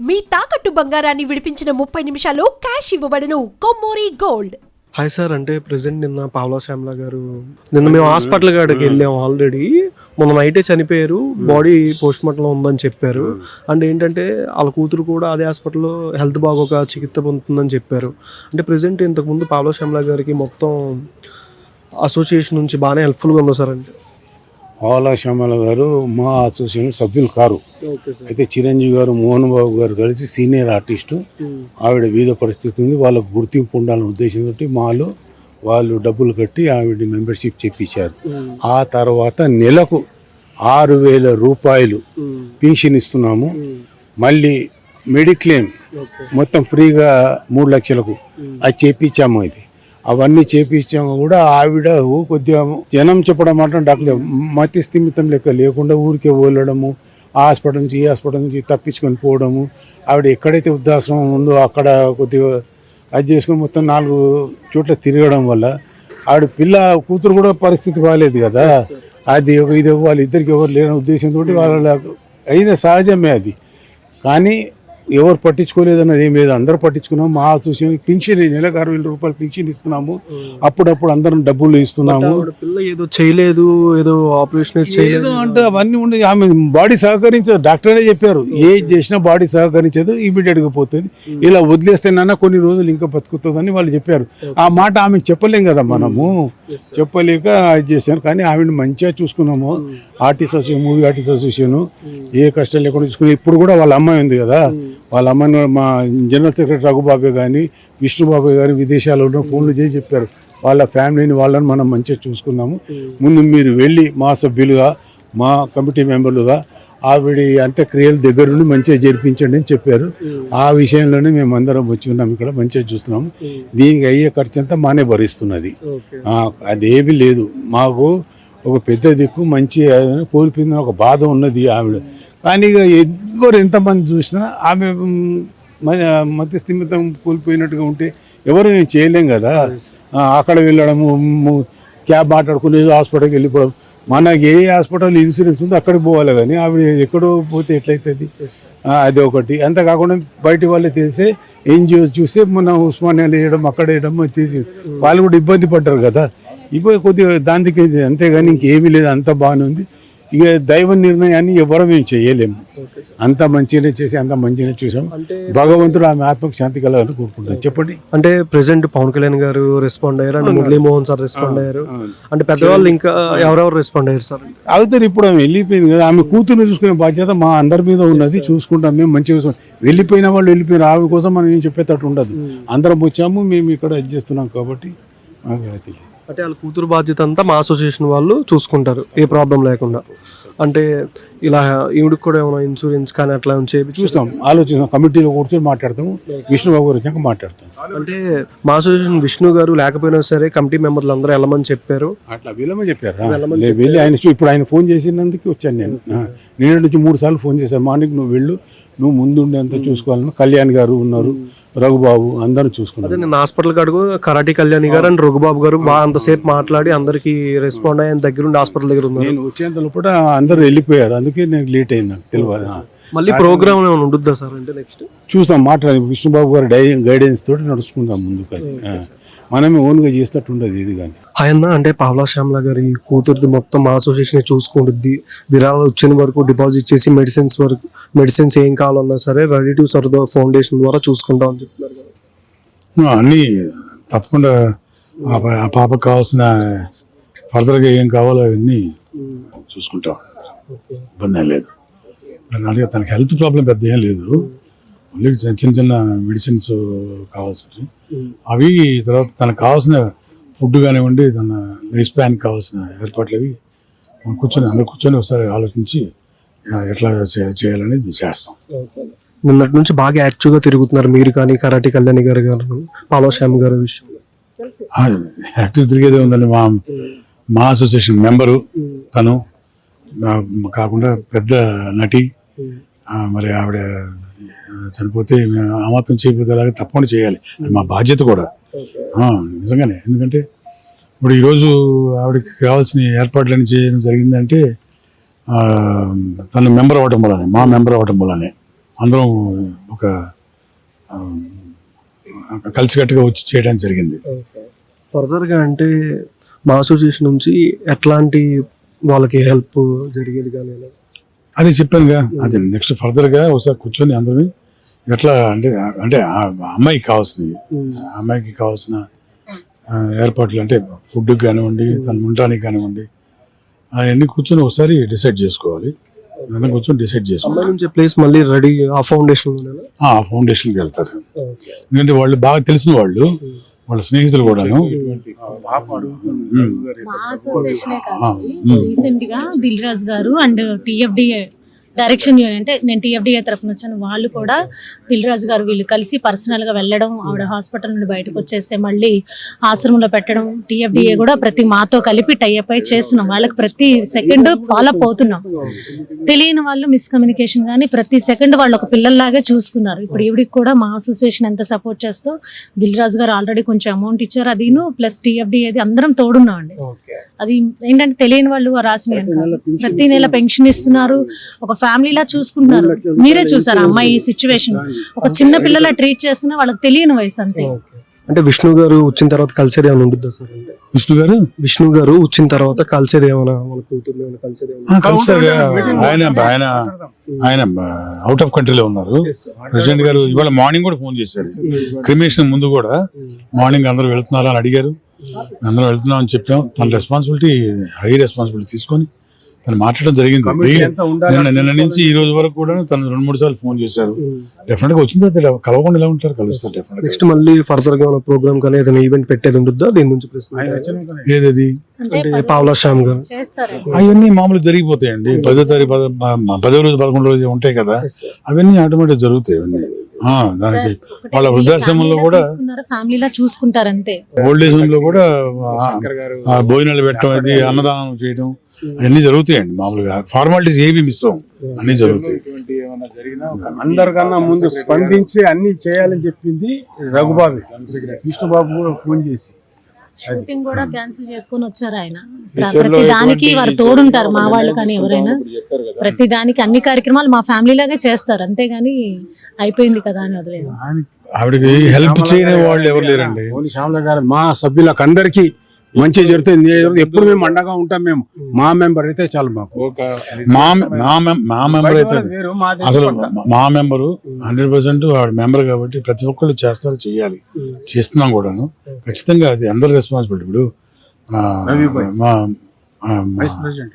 మీ తాకట్టు బంగారాన్ని విడిపించిన 30 నిమిషాల్లో క్యాష్ ఇవ్వబడును. కొమ్మూరి గోల్డ్. హాయ్ సార్, అంటే ప్రెసెంట్ నిన్న పావలా శ్యామల గారు మేము హాస్పిటల్ కాడికి వెళ్ళాము. ఆల్రెడీ మొన్న నైటే చనిపోయారు, బాడీ పోస్ట్ మార్టంలో ఉందని చెప్పారు. అండ్ ఏంటంటే వాళ్ళ కూతురు కూడా అదే హాస్పిటల్లో హెల్త్ బాగోక చికిత్స పొందుతుందని చెప్పారు. అంటే ప్రెసెంట్ ఇంతకుముందు పావలా శ్యామల గారికి మొత్తం అసోసియేషన్ నుంచి బాగానే హెల్ప్ఫుల్గా ఉంది సార్. అంటే పావలా శ్యామల గారు మా అసోసియేషన్ సభ్యులు కారు. అయితే చిరంజీవి గారు, మోహన్ బాబు గారు కలిసి సీనియర్ ఆర్టిస్టు, ఆవిడ వివిధ పరిస్థితి ఉంది, వాళ్ళకు గుర్తింపు ఉండాలనే ఉద్దేశంతో మాలో వాళ్ళు డబ్బులు కట్టి ఆవిడ మెంబర్షిప్ చెప్పించారు. ఆ తర్వాత నెలకు 6,000 రూపాయలు పింఛన్ ఇస్తున్నాము. మళ్ళీ మెడిక్లెయిమ్ మొత్తం ఫ్రీగా 3 లక్షలకు అది చేపించాము. ఇది అవన్నీ చేపించాము కూడా. ఆవిడ కొద్దిగా జనం చెప్పడం అంటే డాక్టర్ మతి స్థిమితం లెక్క లేకుండా ఊరికే వెళ్ళడము, ఆ హాస్పిటల్ నుంచి ఈ హాస్పిటల్ నుంచి తప్పించుకొని పోవడము. ఆవిడ ఎక్కడైతే వృద్ధాశ్రమం ఉందో అక్కడ కొద్దిగా అది చేసుకొని మొత్తం 4 చోట్ల తిరగడం వల్ల ఆవిడ కూతురు కూడా పరిస్థితి బాగాలేదు కదా. అది ఇది వాళ్ళిద్దరికి ఎవరు లేని ఉద్దేశంతో వాళ్ళకు అయిన సహజమే అది. కానీ ఎవరు పట్టించుకోలేదన్నది ఏం లేదు, అందరూ పట్టించుకున్నాము. మా అసోసియేషన్ పింఛన్ నెలకు 6,000 రూపాయలు పింఛన్ ఇస్తున్నాము. అప్పుడప్పుడు అందరం డబ్బులు ఇస్తున్నాము. ఏదో చేయలేదు, ఏదో ఆపరేషన్ చేయలేదు అంటే అవన్నీ ఉండే. ఆమె బాడీ సహకరించదు, డాక్టరే చెప్పారు ఏది చేసినా బాడీ సహకరించదు, ఇమీడియట్గా పోతుంది. ఇలా వదిలేస్తేనన్నా కొన్ని రోజులు ఇంకా బతుకుతుందని వాళ్ళు చెప్పారు. ఆ మాట ఆమె చెప్పలేం కదా మనము, చెప్పలేక ఇది చేశాను. కానీ ఆమెను మంచిగా చూసుకున్నాము. Artist association, movie artist association ఏ కష్టం లేకుండా చూసుకుని. ఇప్పుడు కూడా వాళ్ళ అమ్మాయి ఉంది కదా, వాళ్ళ అమ్మని మా జనరల్ సెక్రటరీ రఘుబాబు కానీ విష్ణుబాబు గారు విదేశాల్లో ఫోన్లు చేసి చెప్పారు, వాళ్ళ ఫ్యామిలీని వాళ్ళని మనం మంచిగా చూసుకుందాము. ముందు మీరు వెళ్ళి మా సభ్యులుగా, మా కమిటీ మెంబర్లుగా ఆవిడ అంత్యక్రియలు దగ్గర నుండి మంచిగా జరిపించండి అని చెప్పారు. ఆ విషయంలోనే మేము అందరం వచ్చి ఉన్నాము, ఇక్కడ మంచిగా చూస్తున్నాము. దీనికి అయ్యే ఖర్చు అంతా మానే భరిస్తున్నది, అదేమీ లేదు. మాకు ఒక పెద్ద దిక్కు మంచి కోల్పోయిందని ఒక బాధ ఉన్నది ఆవిడ. కానీ ఇక ఎవరు ఎంతమంది చూసినా ఆమె మధ్య స్థిమితం కోల్పోయినట్టుగా ఉంటే ఎవరు నేను చేయలేం కదా. అక్కడ వెళ్ళడము, క్యాబ్ మాట్లాడుకునేది, హాస్పిటల్కి వెళ్ళిపోవడం. మనకి ఏ హాస్పిటల్ ఇన్సూరెన్స్ ఉందో అక్కడికి పోవాలి, కానీ ఆవిడ ఎక్కడో పోతే ఎట్లయితుంది. అది ఒకటి. అంతేకాకుండా బయట వాళ్ళే తెలిసే ఎన్జిఓ చూసే మన ఉస్మానియాలో వేయడం, అక్కడ వేయడం తీసి వాళ్ళు కూడా ఇబ్బంది పడ్డారు కదా. ఇప్పుడు కొద్దిగా దానికి అంతేగాని ఇంకేమీ లేదు, అంత బాగానే ఉంది. ఇక దైవ నిర్ణయాన్ని ఎవరో మేము చేయలేము. అంత మంచిగానే చేసి అంత మంచిగానే చూసాము. భగవంతుడు ఆమె ఆత్మకు శాంతి కలగాలని కోరుకుంటాం. చెప్పండి. అంటే ప్రెసెంట్ పవన్ కళ్యాణ్ గారు రెస్పాండ్ అయ్యారు, అంటే మురళీమోహన్ సార్ రెస్పాండ్ అయ్యారు, అంటే పెద్దవాళ్ళు ఇంకా ఎవరెవరు రెస్పాండ్ అయ్యారు సార్? అవుతారు. ఇప్పుడు ఆమె వెళ్ళిపోయింది కదా, ఆమె కూతురుని చూసుకునే బాధ్యత మా అందరి మీద ఉన్నది. చూసుకుంటాం మేము మంచిగా. వెళ్ళిపోయిన వాళ్ళు వెళ్ళిపోయిన ఆమె కోసం మనం ఏం చెప్పేటట్టు ఉండదు. అందరం వచ్చాము, మేము ఇక్కడ ఇది చేస్తున్నాం కాబట్టి మాకు తెలియదు. అంటే వాళ్ళ కూతురు బాధ్యత అంతా మా అసోసియేషన్ వాళ్ళు చూసుకుంటారు, ఏ ప్రాబ్లం లేకుండా. అంటే ఇలా ఈవిడికి కూడా ఏమైనా ఇన్సూరెన్స్ కానీ అట్లా చూస్తాం, ఆలోచిస్తాం. కమిటీలో కూర్చొని మాట్లాడతాము, విష్ణుబాబు గారు వచ్చాక మాట్లాడతాం. అంటే మా అసోసియేషన్ విష్ణు గారు లేకపోయినా సరే కమిటీ మెంబర్లు అందరూ వెళ్ళమని చెప్పారు. అట్లా వెళ్ళమని చెప్పారు. వెళ్ళి ఆయన ఇప్పుడు ఆయన ఫోన్ చేసినందుకు వచ్చాను నేను. నేను నుంచి 3 సార్లు ఫోన్ చేశాను. మార్నింగ్ నువ్వు వెళ్ళు, నువ్వు ముందుండి అంతా చూసుకోవాలని. కళ్యాణ్ గారు ఉన్నారు, రఘుబాబు, అందరూ చూసుకున్నారు. నేను హాస్పిటల్ కాడుకు కరాటి కళ్యాణ్ గారు అండ్ రఘుబాబు గారు బాగా అంతసేపు మాట్లాడి అందరికి రెస్పాండ్ అయ్యి దగ్గరుండి హాస్పిటల్ దగ్గర ఉన్నారు. నేను వచ్చేంతలో కూడా అందరూ వెళ్ళిపోయారు, అందుకే నేను లేట్ అయింది. నాకు తెలియదు. మళ్ళీ ప్రోగ్రామ్ ఏమైనా ఉండుద్దా సార్? అంటే నెక్స్ట్ చూస్తాం, మాట్లాడి విష్ణుబాబు గారు గైడెన్స్ తోటి నడుచుకుందాం ముందుకు. అది మనమే ఓన్గా చేసేటట్టు ఉండదు ఇది. కానీ ఆయన అంటే పావలా శ్యామల గారి కూతురుది మొత్తం మా అసోసియేషన్ చూసుకుంటుంది. విరాళాలు వచ్చిన వరకు డిపాజిట్ చేసి మెడిసిన్స్ ఏం కావాలన్నా సరే రెడీ టు సర్వ్ ఫౌండేషన్ ద్వారా చూసుకుంటాం అని చెప్తున్నారు కదా. అన్నీ తప్పకుండా ఆ పాపకు కావాల్సిన ఫర్దర్గా ఏం కావాలో అవన్నీ చూసుకుంటాం, ఇబ్బంది ఏం లేదు. అలాగే తనకి హెల్త్ ప్రాబ్లం పెద్ద ఏం లేదు, ఓన్లీ చిన్న చిన్న మెడిసిన్స్ కావాల్సి అవి. తర్వాత తనకు కావాల్సిన ఫుడ్ కానివ్వండి, తన లైఫ్ స్పాన్ కావాల్సిన ఏర్పాట్లు అవి అందరు కూర్చొని ఒకసారి ఆలోచించి ఎట్లా చేయాలనేది చేస్తాం. నిన్నటి నుంచి బాగా యాక్టివ్గా తిరుగుతున్నారు మీరు కానీ, కరాటి కళ్యాణ్ గారు గారు, పావలా శ్యామ గారి విషయం యాక్టివ్ తిరిగేదే ఉందండి. మా అసోసియేషన్ మెంబరు తను, కాకుండా పెద్ద నటి. మరి ఆవిడ చనిపోతే ఆ మాత్రం చేయకపోతే అలాగే తప్పకుండా చేయాలి, అది మా బాధ్యత కూడా నిజంగానే. ఎందుకంటే ఇప్పుడు ఈరోజు ఆవిడకి కావాల్సిన ఏర్పాట్లన్నీ చేయడం జరిగిందంటే తను మెంబర్ అవ్వటం వల్లనే, మా మెంబర్ అవ్వటం వల్లనే. అందరం ఒక కలిసికట్టుగా వచ్చి చేయడం జరిగింది. ఫర్దర్గా అంటే మా అసోసియేషన్ నుంచి ఎట్లాంటి వాళ్ళకి హెల్ప్ జరిగేది కానీ అది చెప్పానుగా, అది నెక్స్ట్ ఫర్దర్గా ఒకసారి కూర్చొని అందరం ఎట్లా అంటే అంటే ఆ అమ్మాయికి కావాల్సిన ఏర్పాట్లు అంటే ఫుడ్ కానివ్వండి, తను ఉండడానికి కానివ్వండి, అవన్నీ కూర్చొని ఒకసారి డిసైడ్ చేసుకోవాలి. అందరం కూర్చొని డిసైడ్ చేసుకోవాలి. నుంచి ప్లేస్ మళ్ళీ రెడీ ఆ ఫౌండేషన్కి వెళ్తారు. ఎందుకంటే వాళ్ళు బాగా తెలిసిన వాళ్ళు, వాళ్ళ స్నేహితులు కూడాను. మా అసోసియేషనే కాదు, రీసెంట్ గా దిల్ రాజు గారు అండ్ టీఎఫ్డిఏ డైరెక్షన్ యూనియన్, అంటే నేను టీఎఫ్డిఏ తరఫున వచ్చాను, వాళ్ళు కూడా దిల్ రాజు గారు వీళ్ళు కలిసి పర్సనల్ గా వెళ్ళడం, ఆవిడ హాస్పిటల్ నుండి బయటకు వచ్చేస్తే మళ్ళీ ఆశ్రమంలో పెట్టడం, టీఎఫ్డిఏ కూడా ప్రతి మాతో కలిపి టైఅప్ అయి చేస్తున్నాం. వాళ్ళకి ప్రతి సెకండ్ ఫాలో అప్ అవుతున్నాం. తెలియని వాళ్ళు మిస్కమ్యూనికేషన్ కానీ ప్రతి సెకండ్ వాళ్ళు ఒక పిల్లల్లాగే చూసుకున్నారు. ఇప్పుడు ఈవిడికి కూడా మా అసోసియేషన్ ఎంత సపోర్ట్ చేస్తూ దిల్ రాజు గారు ఆల్రెడీ కొంచెం అమౌంట్ ఇచ్చారు, అదిను ప్లస్ టీఎఫ్డిఏది అందరం తోడున్నాం అండి. అది ఏంటంటే తెలియని వాళ్ళు రాసిన ప్రతి నెల పెన్షన్ ఇస్తున్నారు, ఒక ఫ్యామిలీలా చూసుకుంటున్నారు. మీరే చూసారు అమ్మాయి సిచ్యువేషన్, ఒక చిన్న పిల్లల ట్రీట్ చేస్తున్నా, వాళ్ళకి తెలియని వయసు అంతే. అంటే విష్ణు గారు వచ్చిన తర్వాత కలిసేది ఏమైనా ఉంటుందా సార్? విష్ణు గారు వచ్చిన తర్వాత కలిసేది ఏమైనా, వాళ్ళ కూతురు కలిసేది ఆయన అవుట్ ఆఫ్ కంట్రీలో ఉన్నారు. ప్రెసిడెంట్ గారు ఇవాళ మార్నింగ్ కూడా ఫోన్ చేశారు. క్రిమేషన్ ముందు కూడా మార్నింగ్ అందరూ వెళ్తున్నారా అని అడిగారు. అందరం వెళ్తున్నాం అని చెప్పాం. తన రెస్పాన్సిబిలిటీ, హై రెస్పాన్సిబిలిటీ తీసుకొని తను మాట్లాడడం జరిగింది. నిన్న నుంచి ఈ రోజు వరకు కూడా తను 2-3 సార్లు ఫోన్ చేశారు. డెఫినెట్ గా వచ్చిన తర్వాత కలవకుండా ఎలా ఉంటారు, కలుస్తారు డెఫినెట్. నెక్స్ట్ మళ్ళీ ఫర్దర్ గా ప్రోగ్రామ్ కానీ ఏదైనా ఈవెంట్ పెట్టేది ఉంటుందా దీని నుంచి? ఏదది పావలా శ్యామ్ గారు అవన్నీ మామూలు జరిగిపోతాయండి. 10వ తారీఖు 10వ రోజు 11వ రోజు ఉంటాయి కదా, అవన్నీ ఆటోమేటిక్ జరుగుతాయి. అవన్నీ దానికి వాళ్ళ వృద్ధాశ్రమంలో కూడా ఫ్యామిలీలా చూసుకుంటారు అంతే. ఓల్డ్ ఏజ్ హోమ్ లో కూడా భోజనాలు పెట్టడం, అది అన్నదానం చేయడం, అన్ని జరుగుతాయండి. మామూలుగా ఫార్మాలిటీస్ ఏవి మిస్ అవ్వం, అన్ని జరుగుతాయి. అందరికన్నా ముందు స్పందించి అన్ని చేయాలని చెప్పింది రఘుబాబు. విష్ణుబాబు కూడా ఫోన్ చేసి షూటింగ్ కూడా క్యాన్సిల్ చేసుకొని వచ్చారు ఆయన. ప్రతి దానికి వారు తోడుంటారు, మా వాళ్ళు కానీ ఎవరైనా ప్రతి దానికి అన్ని కార్యక్రమాలు మా ఫ్యామిలీ లాగే చేస్తారు. అంతేగాని అయిపోయింది కదా అని వదిలేదు. ఆవిడకి హెల్ప్ చేయని వాళ్ళు ఎవరు లేరండి. శ్యామల గారు మా సభ్యులకు అందరికీ మంచి జరుగుతుంది. ఎప్పుడు మేము అండగా ఉంటాం. మేము మా మెంబర్ అయితే చాలు మాకు. మా మెంబర్ అయితే అసలు మా మెంబరు 100% ఆవిడ మెంబర్ కాబట్టి ప్రతి ఒక్కళ్ళు చేస్తారు, చెయ్యాలి, చేస్తున్నాం కూడాను. ఖచ్చితంగా అది అందరి రెస్పాన్సిబిలిటీ. ఇప్పుడు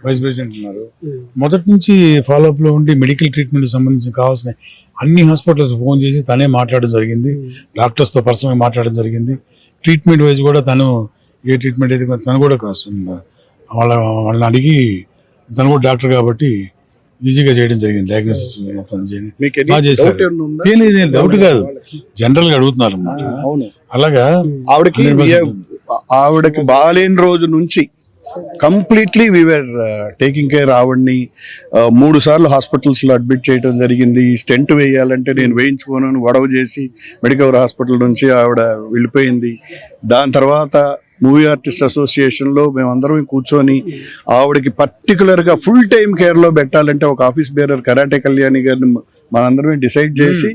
వైస్ ప్రెసిడెంట్ ఉన్నారు, మొదటి నుంచి ఫాలో అప్ లో ఉండి మెడికల్ ట్రీట్మెంట్ సంబంధించి కావాల్సిన అన్ని హాస్పిటల్స్ ఫోన్ చేసి తనే మాట్లాడడం జరిగింది. డాక్టర్స్ తో పర్సనల్ మాట్లాడడం జరిగింది. ట్రీట్మెంట్ వైజ్ కూడా తను ఏ ట్రీట్మెంట్ అయితే తను కూడా వాళ్ళని అడిగి, తను కూడా డాక్టర్ కాబట్టి ఈజీగా చేయడం జరిగింది. డయాగ్నోసిస్ బాగా చేశారు. డౌట్ కాదు, జనరల్ గా అడుగుతున్నారు అన్నమాట. అలాగా ఆవిడకి బాగాలేని రోజు నుంచి కంప్లీట్లీ వీఆర్ టేకింగ్ కేర్. ఆవిడ్ని 3 సార్లు హాస్పిటల్స్ లో అడ్మిట్ చేయడం జరిగింది. స్టెంట్ వేయాలంటే నేను వేయించుకోను గొడవ చేసి మెడికవర్ హాస్పిటల్ నుంచి ఆవిడ వెళ్ళిపోయింది. దాని తర్వాత మూవీ ఆర్టిస్ట్ అసోసియేషన్ లో మేమందరం కూర్చొని ఆవిడకి పర్టికులర్ గా ఫుల్ టైం కేర్ లో పెట్టాలంటే ఒక ఆఫీస్ బేరర్ కరాటే కళ్యాణి గారిని మనందరం డిసైడ్ చేసి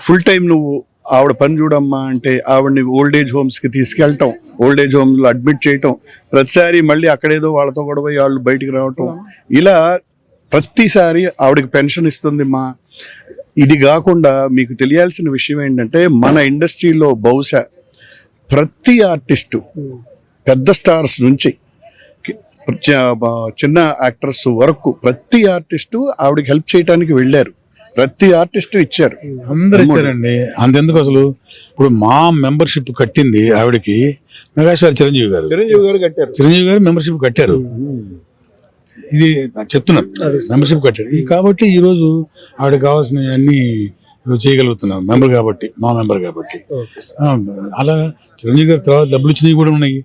ఫుల్ టైం నువ్వు ఆవిడ పని చూడమ్మా అంటే ఆవిడని ఓల్డ్ ఏజ్ హోమ్స్ కి తీసుకెళ్ళటం, ఓల్డ్ ఏజ్ హోమ్ లో అడ్మిట్ చేయటం, ప్రతిసారి మళ్ళీ అక్కడేదో వాళ్ళతో గొడవ వాళ్ళు బయటికి రావటం, ఇలా ప్రతిసారి ఆవిడకి పెన్షన్ ఇస్తుంది. ఇది కాకుండా మీకు తెలియాల్సిన విషయం ఏంటంటే మన ఇండస్ట్రీలో బహుశా ప్రతి ఆర్టిస్టు, పెద్ద స్టార్స్ నుంచి చిన్న యాక్టర్స్ వరకు ప్రతి ఆర్టిస్టు ఆవిడకి హెల్ప్ చేయడానికి వెళ్ళారు. ప్రతి ఆర్టిస్టు ఇచ్చారు, అందరు ఇచ్చారండి. అంతెందుకు అసలు ఇప్పుడు మా మెంబర్షిప్ కట్టింది ఆవిడకి మెగాస్టార్ చిరంజీవి గారు కట్టారు. చిరంజీవి గారు మెంబర్షిప్ కట్టారు. ఇది చెప్తున్నాను, మెంబర్షిప్ కట్టారు. కాబట్టి ఈరోజు ఆవిడకి కావాల్సిన అన్ని చేయగలుగుతున్నాం మెంబర్ కాబట్టి, మా మెంబర్ కాబట్టి. అలా చిరంజీవి గారి తర్వాత డబ్బులు ఇచ్చినవి కూడా ఉన్నాయి.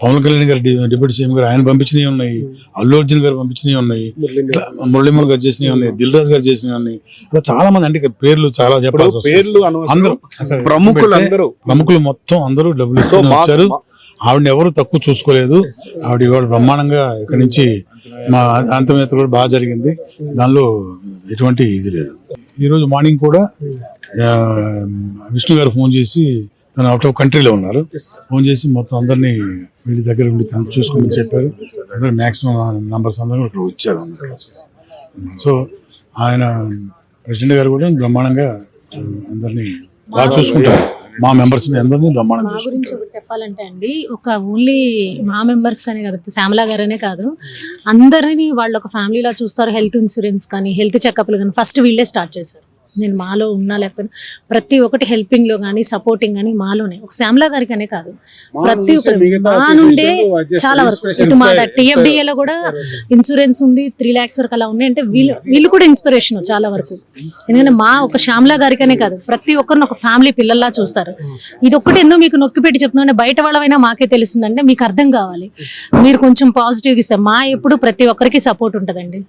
పవన్ కళ్యాణ్ గారు డిప్యూటీ సీఎం గారు ఆయన పంపించినవి ఉన్నాయి. అల్లు అర్జున్ గారు పంపించినవి ఉన్నాయి. ఇట్లా మురళీమోహన్ గారు చేసినవి ఉన్నాయి. దిల్ రాజు గారు చేసినవి ఉన్నాయి. అలా చాలా మంది, అంటే పేర్లు చాలా చెప్పాలి. పేర్లు అందరూ ప్రముఖులు మొత్తం అందరూ డబ్బులు ఇచ్చారు. ఆవిడని ఎవరు తక్కువ చూసుకోలేదు. ఆవిడ ఇవాళ బ్రహ్మాండంగా ఇక్కడి నుంచి మా అంతమేత కూడా బాగా జరిగింది, దానిలో ఎటువంటి ఇది లేదు. ఈరోజు మార్నింగ్ కూడా విష్ణు గారు ఫోన్ చేసి తను అవుట్ ఆఫ్ కంట్రీలో ఉన్నారు, ఫోన్ చేసి మొత్తం అందరినీ వీళ్ళ దగ్గర ఉండి తను చూసుకోమని చెప్పారు. అందరూ మ్యాక్సిమం నంబర్స్ అందరూ ఇక్కడ వచ్చారు. సో ఆయన ప్రెసిడెంట్ గారు కూడా బ్రహ్మాండంగా అందరినీ బాగా చూసుకుంటారు. మా మెంబర్స్ అందరినీ బ్రహ్మాండంగా మా గురించి ఒకటి చెప్పాలంటే అండి, ఒక ఓన్లీ మా మెంబర్స్ కానీ కాదు, శ్యామలా గారనే కాదు, అందరినీ వాళ్ళు ఒక ఫ్యామిలీలా చూస్తారు. హెల్త్ ఇన్సూరెన్స్ కానీ హెల్త్ చెకప్లు కానీ ఫస్ట్ వీళ్ళే స్టార్ట్ చేశారు. నేను మాలో ఉన్నా లేకపోయినా ప్రతి ఒక్కటి హెల్పింగ్ లో కానీ సపోర్టింగ్ కానీ మాలోనే, ఒక శ్యామలా గారికనే కాదు, ప్రతి ఒక్కరు మా నుండే చాలా వరకు. ఇటు మా TFDA లో కూడా ఇన్సూరెన్స్ ఉంది, 3 lakhs వరకు అలా ఉన్నాయి. అంటే వీళ్ళు కూడా ఇన్స్పిరేషన్ చాలా వరకు. ఎందుకంటే మా ఒక శ్యామలా గారికనే కాదు, ప్రతి ఒక్కరిని ఒక ఫ్యామిలీ పిల్లల్లా చూస్తారు. ఇది ఒక్కటి ఎందుకు మీకు నొక్కి పెట్టి చెప్తున్నాంటే, బయట వాళ్ళమైనా మాకే తెలుస్తుందంటే మీకు అర్థం కావాలి. మీరు కొంచెం పాజిటివ్గా ఇస్తారు. మా ఎప్పుడు ప్రతి ఒక్కరికి సపోర్ట్ ఉంటుందండి.